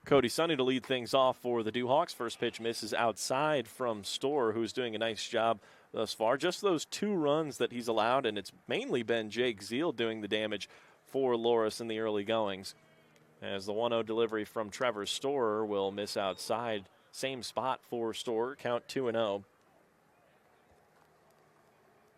Cody Sonny to lead things off for the Dewhawks. First pitch misses outside from Storr, who's doing a nice job thus far. Just those 2 runs that he's allowed, and it's mainly been Jake Zeal doing the damage for Loras in the early goings. As the 1-0 delivery from Trevor Storr will miss outside. Same spot for Storr, count 2-0.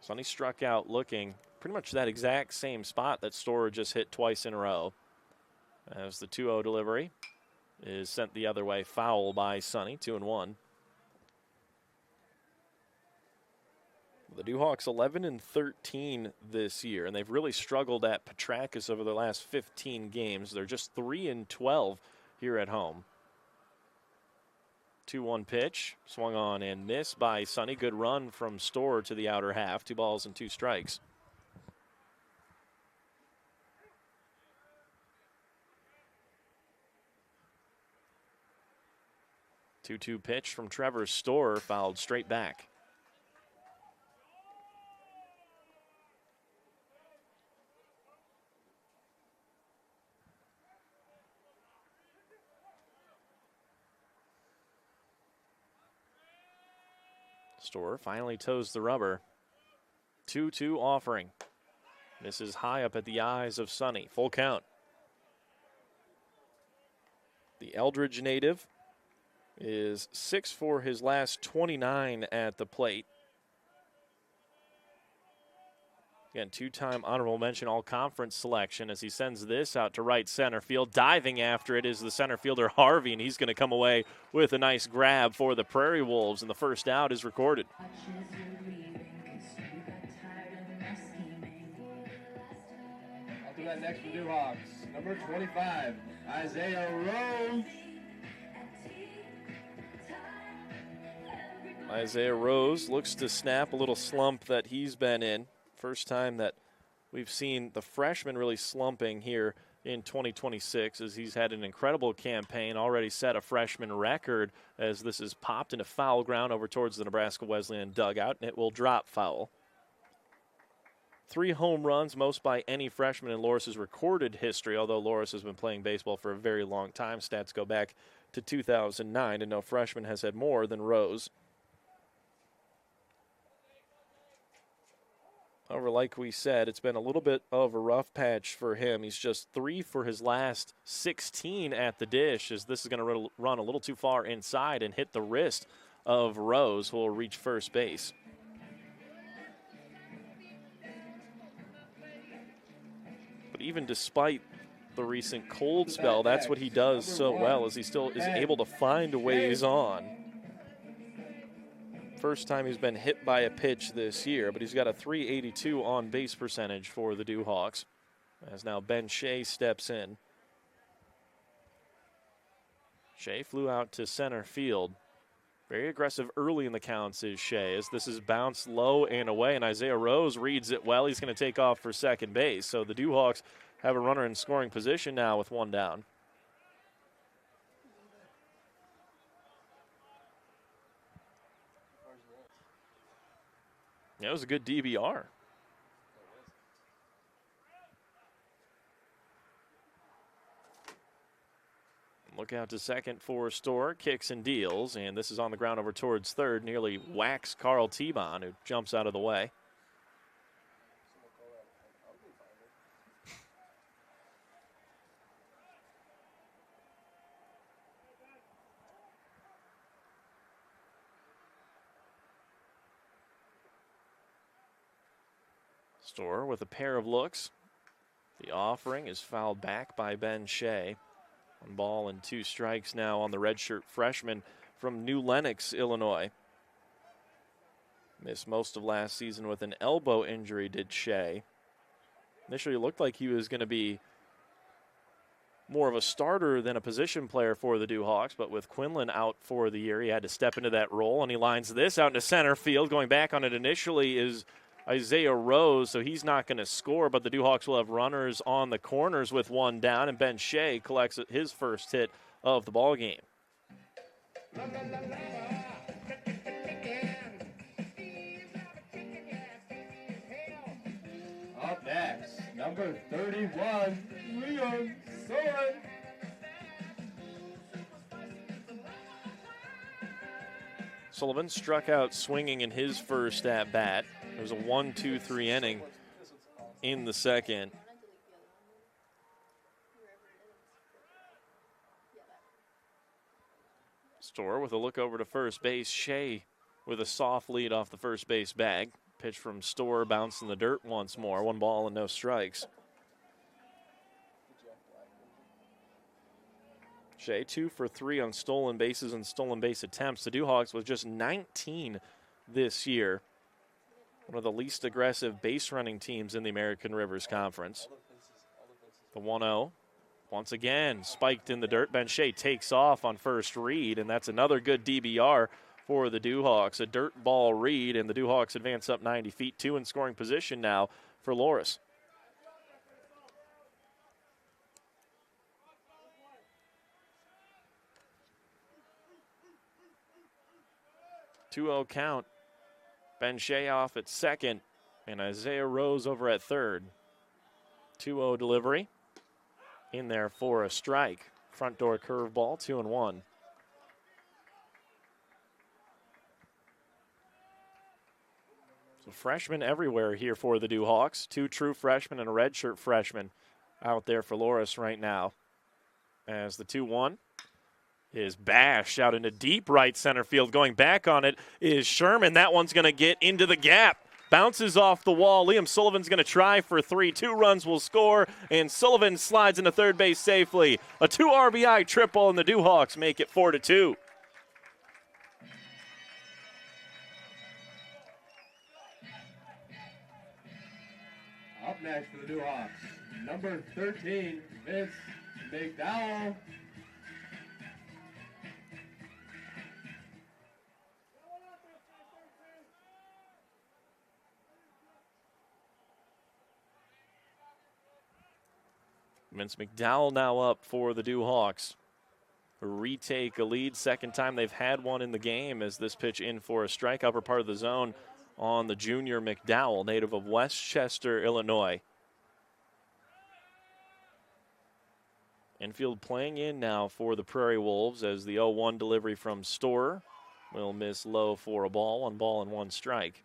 Sonny struck out looking pretty much that exact same spot that Storr just hit twice in a row. As the 2-0 delivery is sent the other way, foul by Sonny, 2-1. The Dewhawks 11-13 this year, and they've really struggled at Petrakis over the last 15 games. They're just 3-12 here at home. 2-1 pitch, swung on and missed by Sonny. Good run from Storr to the outer half. 2 balls and 2 strikes. Two-two pitch from Trevor Storr, fouled straight back. Storr finally toes the rubber. 2-2 offering. This is high up at the eyes of Sonny. Full count. The Eldridge native is 6 for his last 29 at the plate. Again, 2-time honorable mention all-conference selection as he sends this out to right center field. Diving after it is the center fielder Harvey, and he's going to come away with a nice grab for the Prairie Wolves, and the first out is recorded. I'll do that next for Dewhawks. Number 25, Isaiah Rose. Isaiah Rose looks to snap a little slump that he's been in. First time that we've seen the freshman really slumping here in 2026, as he's had an incredible campaign, already set a freshman record as this is popped into foul ground over towards the Nebraska Wesleyan dugout, and it will drop foul. 3 home runs, most by any freshman in Loras' recorded history, although Loras has been playing baseball for a very long time. Stats go back to 2009, and no freshman has had more than Rose. However, like we said, it's been a little bit of a rough patch for him. He's just 3 for his last 16 at the dish, as this is going to run a little too far inside and hit the wrist of Rose, who will reach first base. But even despite the recent cold spell, that's what he does so well, is he still is able to find ways on. First time he's been hit by a pitch this year, but he's got a .382 on base percentage for the Dewhawks, as now Ben Shea steps in. Shea flew out to center field. Very aggressive early in the counts is Shea, as this is bounced low and away, and Isaiah Rose reads it well. He's going to take off for second base, so the Dewhawks have a runner in scoring position now with 1 down. Yeah, it was a good DBR. Look out to second for Storr, kicks and deals, and this is on the ground over towards third. Nearly whacks Carl T-Bon, who jumps out of the way. Storr with a pair of looks. The offering is fouled back by Ben Shea. 1 ball and 2 strikes now on the redshirt freshman from New Lenox, Illinois. Missed most of last season with an elbow injury, did Shea. Initially it looked like he was going to be more of a starter than a position player for the Dewhawks, but with Quinlan out for the year, he had to step into that role, and he lines this out into center field. Going back on it initially is Isaiah Rose, so he's not going to score, but the Dewhawks will have runners on the corners with 1 down, and Ben Shea collects his first hit of the ball game. Up next, number 31, Leon Soren. Sullivan struck out swinging in his first at bat. It was a 1-2-3 inning in the second. Storr with a look over to first base. Shea with a soft lead off the first base bag. Pitch from Storr, bounce in the dirt once more. 1 ball and no strikes. Shea 2 for 3 on stolen bases and stolen base attempts. The Dewhawks with just 19 this year. One of the least aggressive base running teams in the American Rivers Conference. The 1-0. Once again, spiked in the dirt. Ben Shea takes off on first read, and that's another good DBR for the Dewhawks. A dirt ball read, and the Dewhawks advance up 90 feet. 2 in scoring position now for Loras. Two-0 count. Ben Shea off at second, and Isaiah Rose over at third. 2-0 delivery. In there for a strike. Front door curveball, 2-1. So freshmen everywhere here for the Dewhawks. 2 true freshmen and a redshirt freshman out there for Loras right now. As the 2-1 is bashed out into deep right center field. Going back on it is Sherman. That one's going to get into the gap. Bounces off the wall. Liam Sullivan's going to try for 3. 2 runs will score, and Sullivan slides into third base safely. A 2 RBI triple, and the Dewhawks make it 4-2. Up next for the Dewhawks, number 13, Vince McDowell. Vince McDowell now up for the Dewhawks. Retake a lead. Second time they've had one in the game as this pitch in for a strike. Upper part of the zone on the junior McDowell, native of Westchester, Illinois. Infield playing in now for the Prairie Wolves as the 0-1 delivery from Storr will miss low for a ball. 1 ball and 1 strike.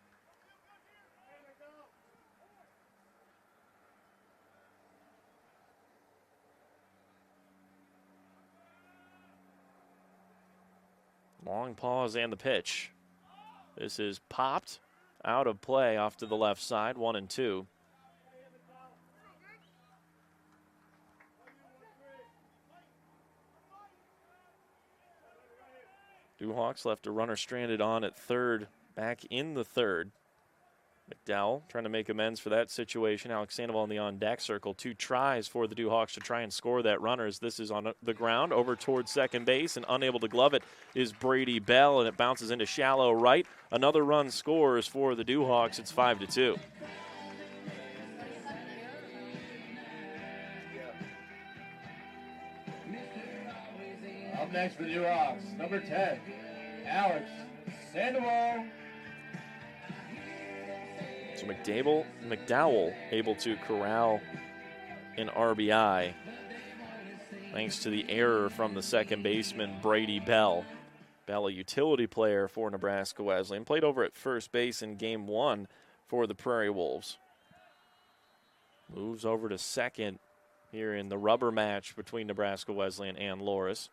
Long pause and the pitch. This is popped out of play off to the left side, 1-2. Dewhawks left a runner stranded on at third, back in the third. McDowell trying to make amends for that situation. Alex Sandoval in the on-deck circle. 2 tries for the Dewhawks to try and score that runner as this is on the ground over towards second base, and unable to glove it is Brady Bell, and it bounces into shallow right. Another run scores for the Dewhawks. It's 5-2. Up next for the Dewhawks, number 10, Alex Sandoval. So McDowell able to corral an RBI thanks to the error from the second baseman, Brady Bell. Bell, a utility player for Nebraska Wesleyan, played over at first base in Game 1 for the Prairie Wolves. Moves over to second here in the rubber match between Nebraska Wesleyan and Loras.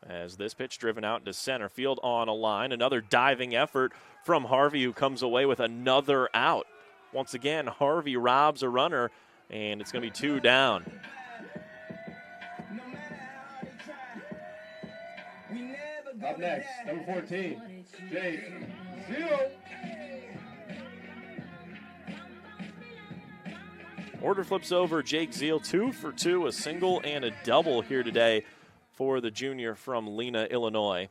As this pitch driven out into center field on a line. Another diving effort from Harvey, who comes away with another out. Once again, Harvey robs a runner, and it's going to be 2 down. Up next, number 14, Jake Zeal. Order flips over. Jake Zeal, 2 for 2, a single and a double here today for the junior from Lena, Illinois.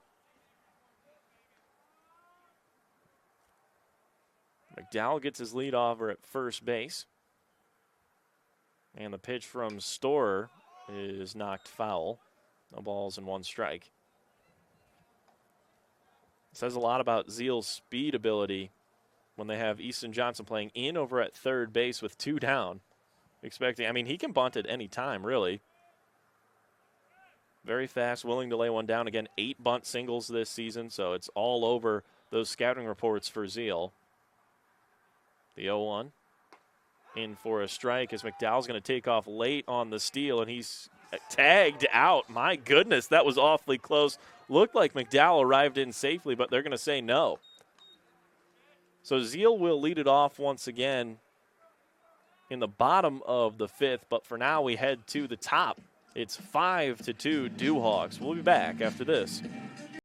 McDowell gets his lead over at first base. And the pitch from Storr is knocked foul. No balls and 1 strike. It says a lot about Zeal's speed ability when they have Easton Johnson playing in over at third base with 2 down. He can bunt at any time, really. Very fast, willing to lay one down. Again, 8 bunt singles this season, so it's all over those scouting reports for Zeal. The 0-1 in for a strike as McDowell's going to take off late on the steal, and he's tagged out. My goodness, that was awfully close. Looked like McDowell arrived in safely, but they're going to say no. So Zeal will lead it off once again in the bottom of the 5th, but for now we head to the top. It's 5-2 Dewhawks. We'll be back after this.